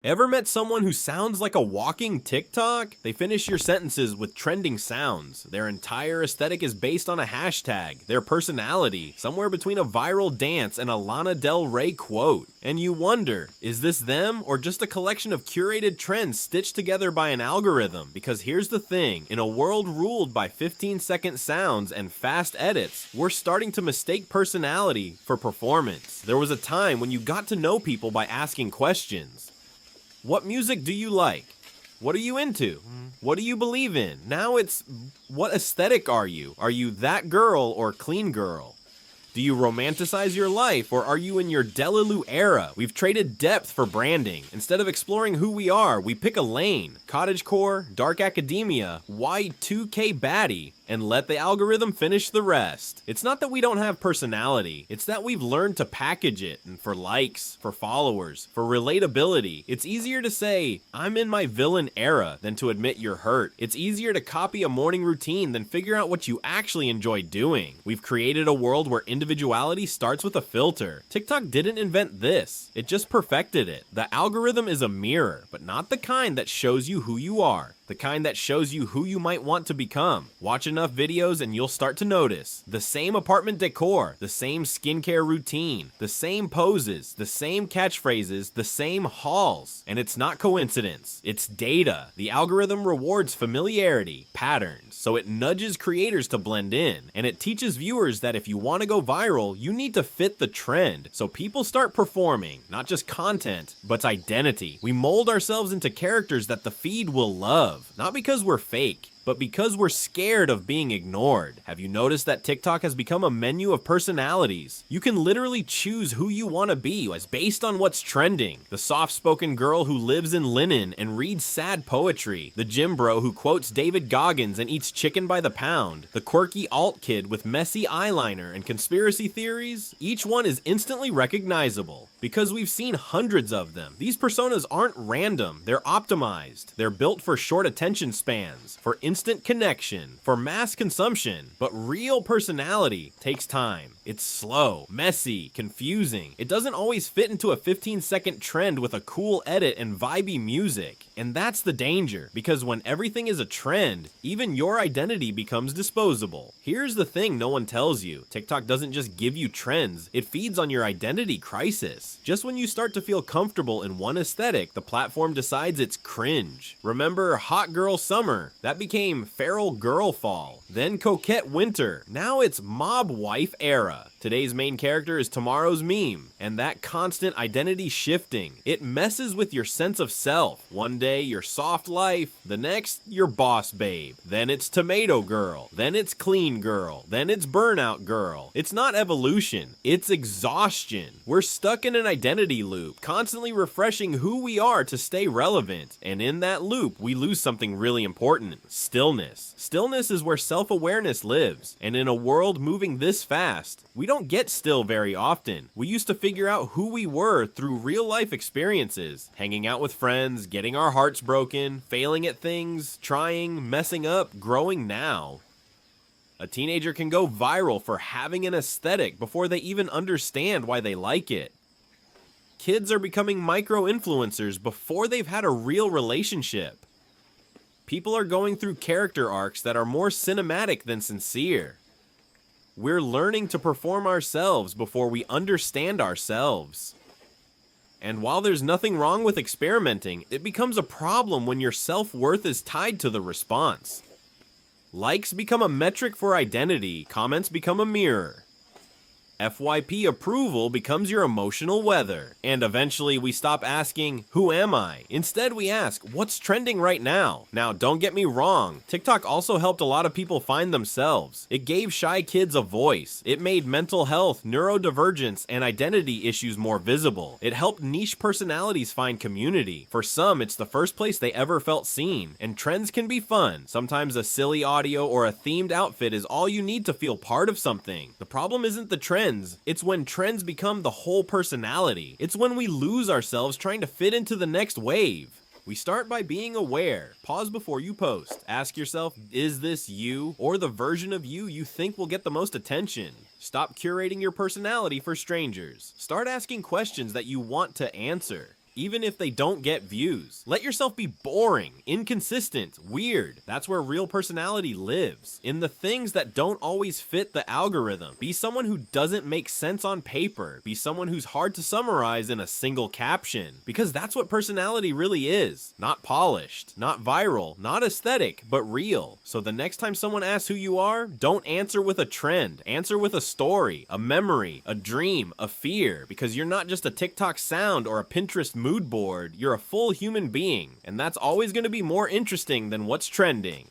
Ever met someone who sounds like a walking TikTok? They finish your sentences with trending sounds. Their entire aesthetic is based on a hashtag, their personality, somewhere between a viral dance and a Lana Del Rey quote. And you wonder, is this them or just a collection of curated trends stitched together by an algorithm? Because here's the thing, in a world ruled by 15-second sounds and fast edits, we're starting to mistake personality for performance. There was a time when you got to know people by asking questions. What music do you like? What are you into? What do you believe in? Now it's, what aesthetic are you? Are you that girl or clean girl? Do you romanticize your life, or are you in your Delulu era? We've traded depth for branding. Instead of exploring who we are, we pick a lane. Cottagecore, dark academia, Y2K baddie, and let the algorithm finish the rest. It's not that we don't have personality, it's that we've learned to package it, and for likes, for followers, for relatability. It's easier to say, I'm in my villain era, than to admit you're hurt. It's easier to copy a morning routine than figure out what you actually enjoy doing. We've created a world where individuality starts with a filter. TikTok didn't invent this, it just perfected it. The algorithm is a mirror, but not the kind that shows you who you are. The kind that shows you who you might want to become. Watch enough videos and you'll start to notice the same apartment decor, the same skincare routine, the same poses, the same catchphrases, the same hauls. And it's not coincidence, it's data. The algorithm rewards familiarity, patterns, so it nudges creators to blend in. And it teaches viewers that if you want to go viral, you need to fit the trend. So people start performing, not just content, but identity. We mold ourselves into characters that the feed will love. Not because we're fake, but because we're scared of being ignored. Have you noticed that TikTok has become a menu of personalities? You can literally choose who you want to be as based on what's trending. The soft-spoken girl who lives in linen and reads sad poetry. The gym bro who quotes David Goggins and eats chicken by the pound. The quirky alt kid with messy eyeliner and conspiracy theories. Each one is instantly recognizable because we've seen hundreds of them. These personas aren't random, they're optimized. They're built for short attention spans, for instant connection, for mass consumption. But real personality takes time. It's slow, messy, confusing. It doesn't always fit into a 15-second trend with a cool edit and vibey music. And that's the danger, because when everything is a trend, even your identity becomes disposable. Here's the thing no one tells you. TikTok doesn't just give you trends, it feeds on your identity crisis. Just when you start to feel comfortable in one aesthetic, the platform decides it's cringe. Remember Hot Girl Summer? That became Feral Girl Fall, then Coquette Winter. Now it's Mob Wife Era. Today's main character is tomorrow's meme, and that constant identity shifting, it messes with your sense of self. One day you're soft life, the next you're boss babe, then it's tomato girl, then it's clean girl, then it's burnout girl. It's not evolution, it's exhaustion. We're stuck in an identity loop, constantly refreshing who we are to stay relevant, and in that loop we lose something really important: stillness. Stillness is where self-awareness lives, and in a world moving this fast, we don't get still very often. We used to figure out who we were through real life experiences, hanging out with friends, getting our hearts broken, failing at things, trying, messing up, growing. Now a teenager can go viral for having an aesthetic before they even understand why they like it. Kids are becoming micro-influencers before they've had a real relationship. People are going through character arcs that are more cinematic than sincere. We're learning to perform ourselves before we understand ourselves. And while there's nothing wrong with experimenting, it becomes a problem when your self-worth is tied to the response. Likes become a metric for identity, comments become a mirror. FYP approval becomes your emotional weather. And eventually we stop asking, who am I? Instead we ask, what's trending right now? Now don't get me wrong, TikTok also helped a lot of people find themselves. It gave shy kids a voice. It made mental health, neurodivergence, and identity issues more visible. It helped niche personalities find community. For some, it's the first place they ever felt seen. And trends can be fun. Sometimes a silly audio or a themed outfit is all you need to feel part of something. The problem isn't the trend. It's when trends become the whole personality. It's when we lose ourselves trying to fit into the next wave. We start by being aware. Pause before you post. Ask yourself, is this you or the version of you you think will get the most attention? Stop curating your personality for strangers. Start asking questions that you want to answer. even if they don't get views. Let yourself be boring, inconsistent, weird. That's where real personality lives. In the things that don't always fit the algorithm. Be someone who doesn't make sense on paper. Be someone who's hard to summarize in a single caption. Because that's what personality really is. Not polished, not viral, not aesthetic, but real. So the next time someone asks who you are, don't answer with a trend. Answer with a story, a memory, a dream, a fear. Because you're not just a TikTok sound or a Pinterest mood board. You're a full human being. And that's always going to be more interesting than what's trending.